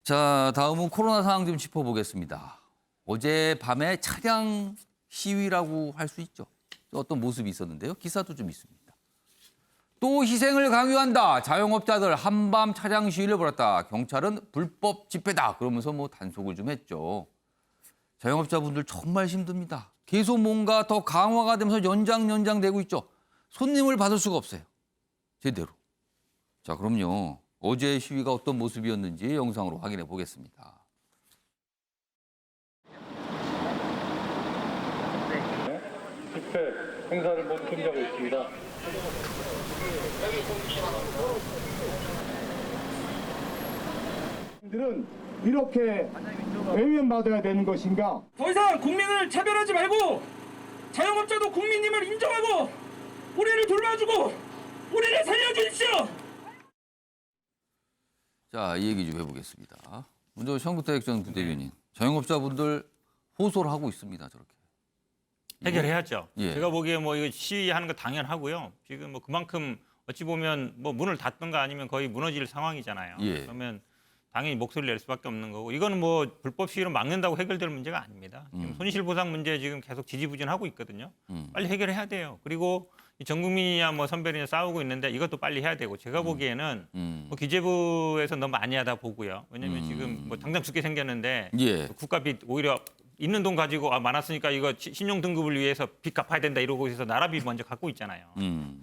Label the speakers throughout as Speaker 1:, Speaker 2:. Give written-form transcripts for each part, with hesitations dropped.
Speaker 1: 자, 다음은 코로나 상황 좀 짚어보겠습니다. 어제 밤에 차량 시위라고 할 수 있죠. 어떤 모습이 있었는데요. 기사도 좀 있습니다. 또 희생을 강요한다. 자영업자들 한밤 차량 시위를 벌였다. 경찰은 불법 집회다. 그러면서 단속을 좀 했죠. 자영업자분들 정말 힘듭니다. 계속 뭔가 더 강화가 되면서 연장되고 있죠. 손님을 받을 수가 없어요. 제대로. 자, 그럼요. 어제 시위가 어떤 모습이었는지 영상으로 확인해 보겠습니다.
Speaker 2: 집회 행사를 모두 금지하고 있습니다.
Speaker 3: 들은 이렇게 외면받아야 되는 것인가?
Speaker 4: 더 이상 국민을 차별하지 말고 자영업자도 국민임을 인정하고 우리를 돌봐주고 우리를 살려주십시오.
Speaker 1: 자, 이 얘기 좀 해보겠습니다. 먼저 정구택 전 부대변인, 자영업자분들 호소를 하고 있습니다. 저렇게.
Speaker 5: 해결해야죠.
Speaker 1: 예.
Speaker 5: 제가 보기에 이거 시위하는 거 당연하고요. 지금 그만큼 어찌 보면 문을 닫든가 아니면 거의 무너질 상황이잖아요.
Speaker 1: 예.
Speaker 5: 그러면 당연히 목소리를 낼 수밖에 없는 거고 이거는 불법 시위로 막는다고 해결될 문제가 아닙니다. 지금 손실보상 문제 지금 계속 지지부진하고 있거든요. 빨리 해결해야 돼요. 그리고 전 국민이야 선배들이나 싸우고 있는데 이것도 빨리 해야 되고 제가 보기에는 기재부에서 너무 많이 하다 보고요. 왜냐하면 지금 당장 죽게 생겼는데
Speaker 1: 예.
Speaker 5: 국가빚 오히려 있는 돈 가지고 많았으니까 이거 신용 등급을 위해서 빚 갚아야 된다 이러고 있어서 나라빚 먼저 갖고 있잖아요.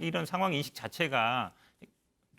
Speaker 5: 이런 상황 인식 자체가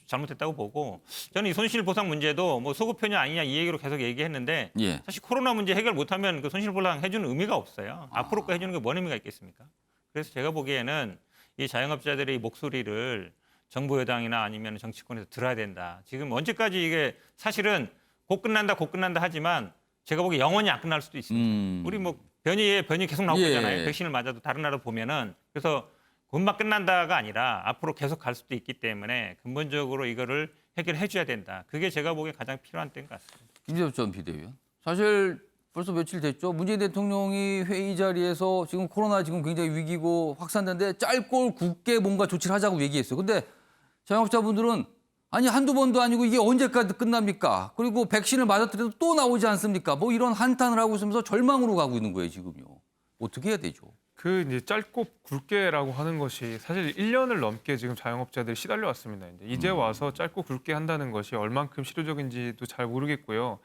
Speaker 5: 잘못됐다고 보고 저는 이 손실보상 문제도 소급 편이 아니냐 이 얘기로 계속 얘기했는데
Speaker 1: 예.
Speaker 5: 사실 코로나 문제 해결 못하면 그 손실보상 해주는 의미가 없어요. 앞으로 거 해주는 게 뭔 의미가 있겠습니까? 그래서 제가 보기에는 이 자영업자들의 목소리를 정부 여당이나 아니면 정치권에서 들어야 된다. 지금 언제까지 이게 사실은 곧 끝난다 하지만 제가 보기에 영원히 안 끝날 수도 있습니다. 우리 변이 계속 나오고
Speaker 1: 예.
Speaker 5: 있잖아요. 백신을 맞아도 다른 나라 보면은 그래서 금방 끝난다가 아니라 앞으로 계속 갈 수도 있기 때문에 근본적으로 이거를 해결해 줘야 된다. 그게 제가 보기에 가장 필요한 때인 것 같습니다.
Speaker 1: 김재엽 전 비대위원. 사실 벌써 며칠 됐죠. 문재인 대통령이 회의 자리에서 지금 코로나 지금 굉장히 위기고 확산되는데 짧고 굵게 뭔가 조치를 하자고 얘기했어요. 근데 자영업자분들은 아니 한두 번도 아니고 이게 언제까지 끝납니까? 그리고 백신을 맞았더라도 또 나오지 않습니까? 이런 한탄을 하고 있으면서 절망으로 가고 있는 거예요, 지금요. 어떻게 해야 되죠?
Speaker 6: 이제 짧고 굵게라고 하는 것이 사실 1년을 넘게 지금 자영업자들이 시달려 왔습니다. 이제 와서 짧고 굵게 한다는 것이 얼만큼 실효적인지도 잘 모르겠고요.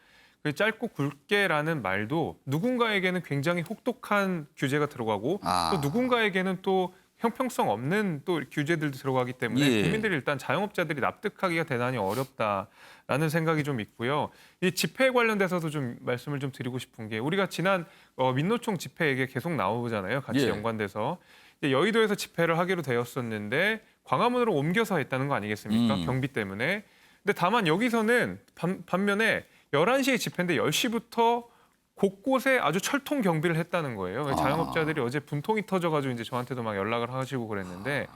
Speaker 6: 그 짧고 굵게라는 말도 누군가에게는 굉장히 혹독한 규제가 들어가고 또 누군가에게는 또 형평성 없는 또 규제들도 들어가기 때문에
Speaker 1: 예.
Speaker 6: 국민들이 일단 자영업자들이 납득하기가 대단히 어렵다라는 생각이 좀 있고요. 이 집회에 관련돼서도 좀 말씀을 좀 드리고 싶은 게 우리가 지난 민노총 집회 얘기 계속 나오잖아요. 같이
Speaker 1: 예.
Speaker 6: 연관돼서 이제 여의도에서 집회를 하기로 되었었는데 광화문으로 옮겨서 했다는 거 아니겠습니까? 경비 때문에. 근데 다만 여기서는 반면에 11시에 집회인데 10시부터 곳곳에 아주 철통 경비를 했다는 거예요. 자영업자들이 어제 분통이 터져가지고 이제 저한테도 막 연락을 하시고 그랬는데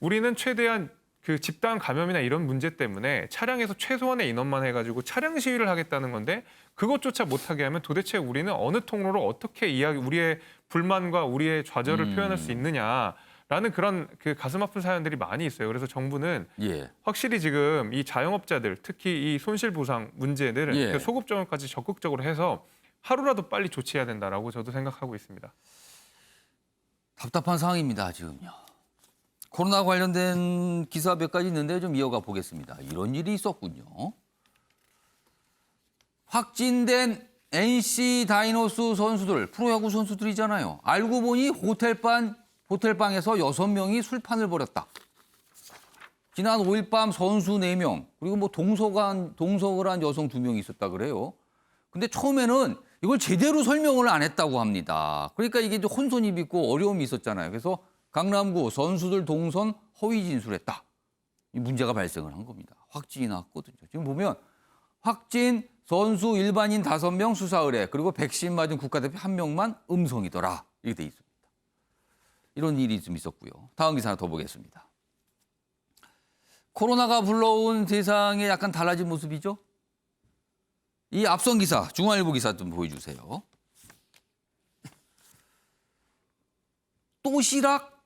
Speaker 6: 우리는 최대한 그 집단 감염이나 이런 문제 때문에 차량에서 최소한의 인원만 해가지고 차량 시위를 하겠다는 건데 그것조차 못하게 하면 도대체 우리는 어느 통로로 어떻게 우리의 불만과 우리의 좌절을 표현할 수 있느냐라는 그런 그 가슴 아픈 사연들이 많이 있어요. 그래서 정부는
Speaker 1: 예.
Speaker 6: 확실히 지금 이 자영업자들 특히 이 손실보상 문제들은
Speaker 1: 예.
Speaker 6: 그 소급적으로까지 적극적으로 해서 하루라도 빨리 조치해야 된다라고 저도 생각하고 있습니다.
Speaker 1: 답답한 상황입니다, 지금요. 코로나 관련된 기사 몇 가지 있는데 좀 이어가 보겠습니다. 이런 일이 있었군요. 확진된 NC 다이노스 선수들, 프로야구 선수들이잖아요. 알고 보니 호텔방에서 6명이 술판을 벌였다. 지난 5일 밤 선수 4명, 그리고 동석을 한 여성 2명이 있었다 그래요. 근데 처음에는 이걸 제대로 설명을 안 했다고 합니다. 그러니까 이게 좀 혼선이 있고 어려움이 있었잖아요. 그래서 강남구 선수들 동선 허위 진술했다. 이 문제가 발생을 한 겁니다. 확진이 났거든요. 지금 보면 확진 선수 일반인 5명 수사 의뢰 그리고 백신 맞은 국가대표 1명만 음성이더라. 이렇게 돼 있습니다. 이런 일이 좀 있었고요. 다음 기사 하나 더 보겠습니다. 코로나가 불러온 세상에 약간 달라진 모습이죠. 이 앞선 기사, 중앙일보 기사 좀 보여주세요. 또시락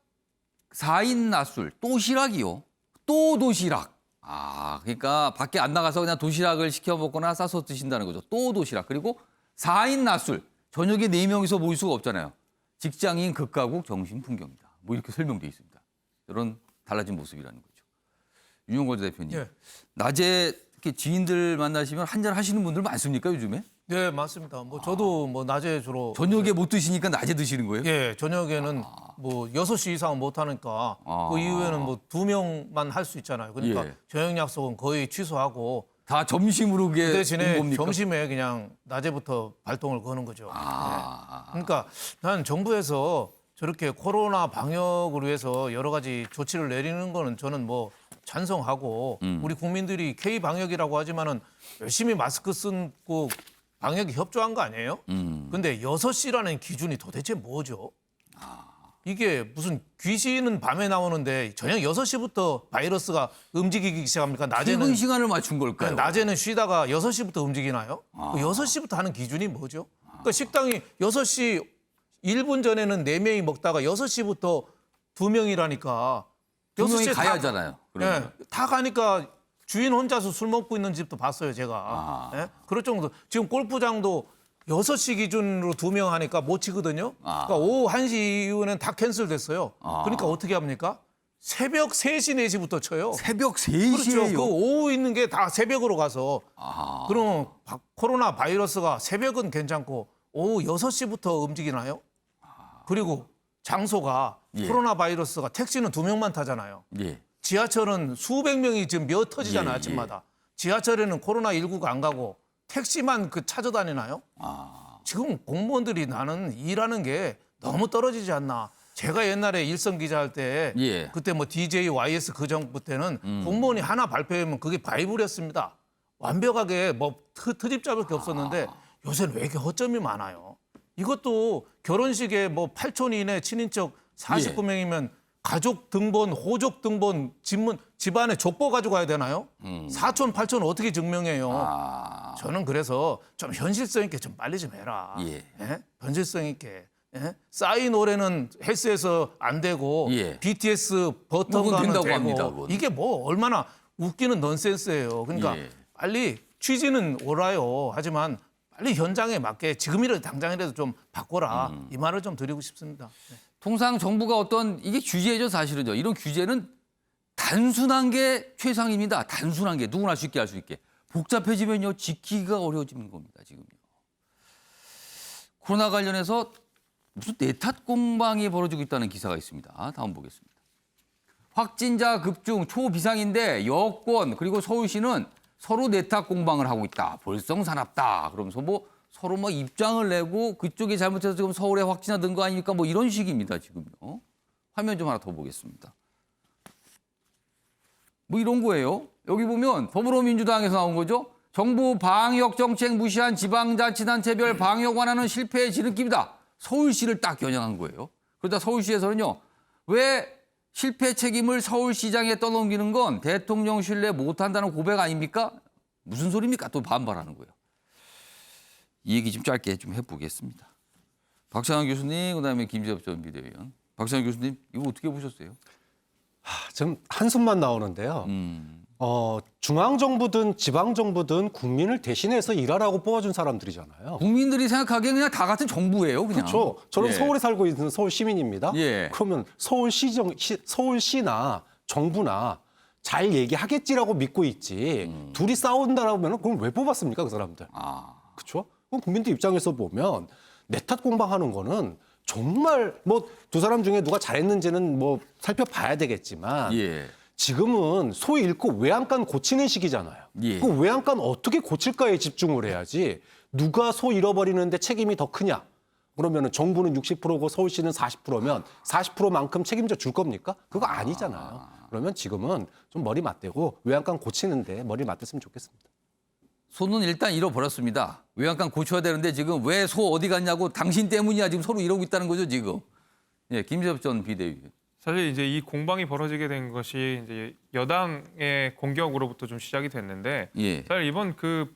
Speaker 1: 4인 낮술, 또시락이요. 또 도시락. 그러니까 밖에 안 나가서 그냥 도시락을 시켜 먹거나 싸서 드신다는 거죠. 또 도시락. 그리고 4인 낮술. 저녁에 4명이서 모일 수가 없잖아요. 직장인 극가국 정신 풍경이다. 뭐 이렇게 설명돼 있습니다. 이런 달라진 모습이라는 거죠. 윤용걸 대표님.
Speaker 7: 예.
Speaker 1: 낮에 이렇게 지인들 만나시면 한잔 하시는 분들 많습니까, 요즘에?
Speaker 7: 네, 맞습니다. 뭐 저도 뭐 낮에 주로
Speaker 1: 저녁에 못 드시니까 낮에 드시는 거예요?
Speaker 7: 예, 저녁에는 뭐 6시 이상은 못 하니까 그 이후에는 뭐 2명만 할 수 있잖아요. 그러니까
Speaker 1: 예.
Speaker 7: 저녁 약속은 거의 취소하고
Speaker 1: 다 점심으로
Speaker 7: 그
Speaker 1: 그게
Speaker 7: 대신에
Speaker 1: 겁니까?
Speaker 7: 점심에 그냥 낮에부터 발동을 거는 거죠.
Speaker 1: 아.
Speaker 7: 네. 그러니까 난 정부에서 저렇게 코로나 방역을 위해서 여러 가지 조치를 내리는 거는 저는 뭐 찬성하고 우리 국민들이 K 방역이라고 하지만은 열심히 마스크 쓰고 방역에 협조한 거 아니에요? 근데 6시라는 기준이 도대체 뭐죠? 이게 무슨 귀신은 밤에 나오는데 저녁 6시부터 바이러스가 움직이기 시작합니까? 낮에는
Speaker 1: 퇴근 시간을 맞춘 걸까요?
Speaker 7: 낮에는 쉬다가 6시부터 움직이나요? 그 6시부터 하는 기준이 뭐죠? 그러니까 식당이 6시 1분 전에는 4명이 먹다가 6시부터 2명이라니까
Speaker 1: 2명이
Speaker 7: 6시에
Speaker 1: 가야 하잖아요. 그러면.
Speaker 7: 다 가니까 주인 혼자서 술 먹고 있는 집도 봤어요, 제가. 예? 그럴 정도. 지금 골프장도 6시 기준으로 2명 하니까 못 치거든요. 그러니까 오후 1시 이후에는 다 캔슬됐어요. 그러니까 어떻게 합니까? 새벽 3시, 4시부터 쳐요.
Speaker 1: 새벽
Speaker 7: 그렇죠.
Speaker 1: 3시에요.
Speaker 7: 그 오후 있는 게 다 새벽으로 가서. 그럼 코로나 바이러스가 새벽은 괜찮고 오후 6시부터 움직이나요? 그리고 장소가
Speaker 1: 예.
Speaker 7: 코로나 바이러스가 택시는 2명만 타잖아요.
Speaker 1: 예.
Speaker 7: 지하철은 수백 명이 지금 몇 터지잖아요,
Speaker 1: 예,
Speaker 7: 아침마다. 지하철에는 코로나19가 안 가고 택시만 그 찾아다니나요? 지금 공무원들이 나는 일하는 게 너무 떨어지지 않나. 제가 옛날에 일선 기자 할 때
Speaker 1: 예.
Speaker 7: 그때 뭐 DJ, YS 그 정부 때는 공무원이 하나 발표하면 그게 바이블이었습니다. 완벽하게 뭐 트집 잡을 게 없었는데 요새는 왜 이렇게 허점이 많아요? 이것도 결혼식에 뭐 8촌 이내 친인척 49명이면 가족 등본, 호족 등본, 집안에 족보 가지고 가야 되나요? 4촌, 8촌 어떻게 증명해요? 저는 그래서 좀 현실성 있게 좀 빨리 좀 해라.
Speaker 1: 예.
Speaker 7: 예? 현실성 있게. 예? 싸이 노래는 헬스에서 안 되고
Speaker 1: 예.
Speaker 7: BTS 버튼
Speaker 1: 그건
Speaker 7: 가면
Speaker 1: 된다고
Speaker 7: 되고
Speaker 1: 합니다, 그건.
Speaker 7: 이게 뭐 얼마나 웃기는 넌센스예요. 그러니까
Speaker 1: 예.
Speaker 7: 빨리 취지는 옳아요. 하지만 빨리 현장에 맞게 지금이라도 당장이라도 좀 바꿔라. 이 말을 좀 드리고 싶습니다. 네.
Speaker 1: 통상 정부가 어떤 이게 규제죠, 사실은요. 이런 규제는 단순한 게 최상입니다. 단순한 게 누구나 쉽게 할 수 있게. 복잡해지면요, 지키기가 어려워지는 겁니다, 지금요. 코로나 관련해서 무슨 내탓 공방이 벌어지고 있다는 기사가 있습니다. 다음 보겠습니다. 확진자 급증 초비상인데 여권 그리고 서울시는 서로 내탓 공방을 하고 있다. 볼썽사납다. 그러면서 뭐 서로 막 입장을 내고 그쪽이 잘못해서 지금 서울에 확진자 는 거 아닙니까? 뭐 이런 식입니다, 지금요. 화면 좀 하나 더 보겠습니다. 뭐 이런 거예요. 여기 보면 더불어민주당에서 나온 거죠. 정부 방역 정책 무시한 지방자치단체별 방역 완화는 실패의 지름길이다. 서울시를 딱 겨냥한 거예요. 그러다 서울시에서는요. 왜 실패 책임을 서울시장에 떠넘기는 건 대통령 신뢰 못한다는 고백 아닙니까? 무슨 소리입니까? 또 반발하는 거예요. 이 얘기 좀 짧게 좀 해보겠습니다. 박찬환 교수님, 그다음에 김재엽 전 비대위원. 박찬환 교수님, 이거 어떻게 보셨어요?
Speaker 8: 지금 한숨만 나오는데요. 중앙정부든 지방정부든 국민을 대신해서 일하라고 뽑아준 사람들이잖아요.
Speaker 1: 국민들이 생각하기엔 그냥 다 같은 정부예요, 그냥.
Speaker 8: 그렇죠. 저는
Speaker 1: 예.
Speaker 8: 서울에 살고 있는 서울 시민입니다.
Speaker 1: 예.
Speaker 8: 그러면 서울시나 정부나 잘 얘기하겠지라고 믿고 있지. 둘이 싸운다라면 그럼 왜 뽑았습니까, 그 사람들? 그렇죠? 그럼 국민들 입장에서 보면 내탓 공방하는 거는 정말 뭐 두 사람 중에 누가 잘했는지는 뭐 살펴봐야 되겠지만
Speaker 1: 예.
Speaker 8: 지금은 소 잃고 외양간 고치는 시기잖아요.
Speaker 1: 예.
Speaker 8: 그 외양간 어떻게 고칠까에 집중을 해야지 누가 소 잃어버리는데 책임이 더 크냐? 그러면 정부는 60%고 서울시는 40%면 40%만큼 책임져 줄 겁니까? 그거 아니잖아요. 그러면 지금은 좀 머리 맞대고 외양간 고치는데 머리 맞댔으면 좋겠습니다.
Speaker 1: 소는 일단 잃어버렸습니다. 외양간 고쳐야 되는데 지금 왜 소 어디 갔냐고 당신 때문이야 지금 서로 이러고 있다는 거죠, 지금. 예, 김재엽 전 비대위원.
Speaker 6: 사실 이제 이 공방이 벌어지게 된 것이 이제 여당의 공격으로부터 좀 시작이 됐는데
Speaker 1: 예.
Speaker 6: 사실 이번 그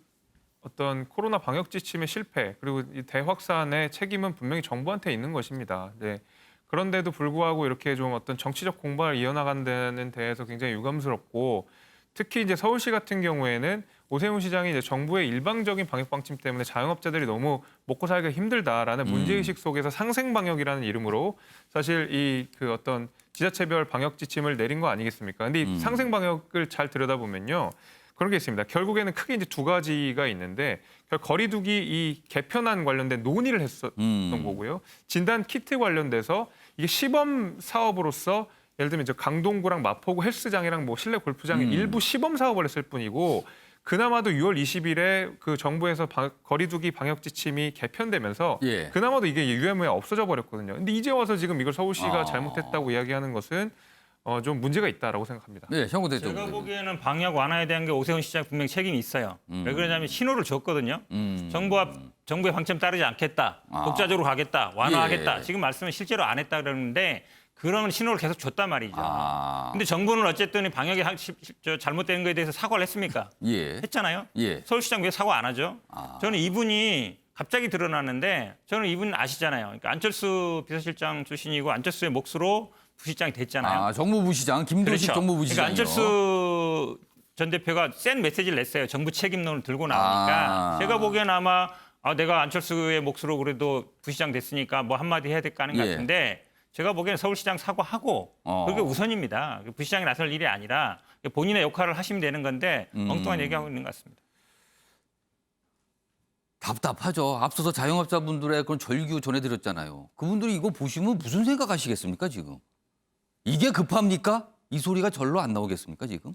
Speaker 6: 어떤 코로나 방역 지침의 실패 그리고 이 대확산의 책임은 분명히 정부한테 있는 것입니다. 네. 그런데도 불구하고 이렇게 좀 어떤 정치적 공방을 이어나가는 데에서 굉장히 유감스럽고 특히 이제 서울시 같은 경우에는 오세훈 시장이 이제 정부의 일방적인 방역 방침 때문에 자영업자들이 너무 먹고 살기가 힘들다라는 문제의식 속에서 상생 방역이라는 이름으로 사실 이 그 어떤 지자체별 방역 지침을 내린 거 아니겠습니까? 근데 이 상생 방역을 잘 들여다보면요. 그런 게 있습니다. 결국에는 크게 이제 두 가지가 있는데 거리두기 이 개편안 관련된 논의를 했었던 거고요. 진단 키트 관련돼서 이게 시범 사업으로서 예를 들면 이제 강동구랑 마포구 헬스장이랑 뭐 실내 골프장이 일부 시범 사업을 했을 뿐이고 그나마도 6월 20일에 그 정부에서 거리두기 방역 지침이 개편되면서
Speaker 1: 예.
Speaker 6: 그나마도 이게 유야무야 없어져 버렸거든요. 근데 이제 와서 지금 이걸 서울시가
Speaker 1: 아.
Speaker 6: 잘못했다고 이야기하는 것은 좀 문제가 있다라고 생각합니다.
Speaker 1: 네, 현구
Speaker 5: 제가
Speaker 1: 대통령.
Speaker 5: 보기에는 방역 완화에 대한 게 오세훈 시장 분명히 책임이 있어요. 왜 그러냐면 신호를 줬거든요. 정부의 방침 따르지 않겠다.
Speaker 1: 아.
Speaker 5: 독자적으로 가겠다. 완화하겠다.
Speaker 1: 예.
Speaker 5: 지금 말씀은 실제로 안 했다 그러는데 그런 신호를 계속 줬단 말이죠.
Speaker 1: 아.
Speaker 5: 근데 정부는 어쨌든 방역이 잘못된 거에 대해서 사과를 했습니까?
Speaker 1: 예.
Speaker 5: 했잖아요.
Speaker 1: 예.
Speaker 5: 서울시장 왜 사과 안 하죠?
Speaker 1: 아.
Speaker 5: 저는 이분이 갑자기 드러났는데 저는 이분 아시잖아요. 그러니까 안철수 비서실장 출신이고 안철수의 몫으로 부시장이 됐잖아요.
Speaker 1: 아, 정무부시장 김도식 정무부시장.
Speaker 5: 그러니까 안철수 전 대표가 센 메시지를 냈어요. 정부 책임론을 들고 나오니까
Speaker 1: 아.
Speaker 5: 제가 보기엔 아마 내가 안철수의 몫으로 그래도 부시장 됐으니까 뭐 한마디 해야 될 거 아닌 것
Speaker 1: 예.
Speaker 5: 같은데 제가 보기엔 서울시장 사과하고 그게 우선입니다. 부시장이 나설 일이 아니라 본인의 역할을 하시면 되는 건데 엉뚱한 얘기하고 있는 것 같습니다.
Speaker 1: 답답하죠. 앞서서 자영업자분들의 그런 절규 전해드렸잖아요. 그분들이 이거 보시면 무슨 생각하시겠습니까 지금? 이게 급합니까? 이 소리가 절로 안 나오겠습니까 지금?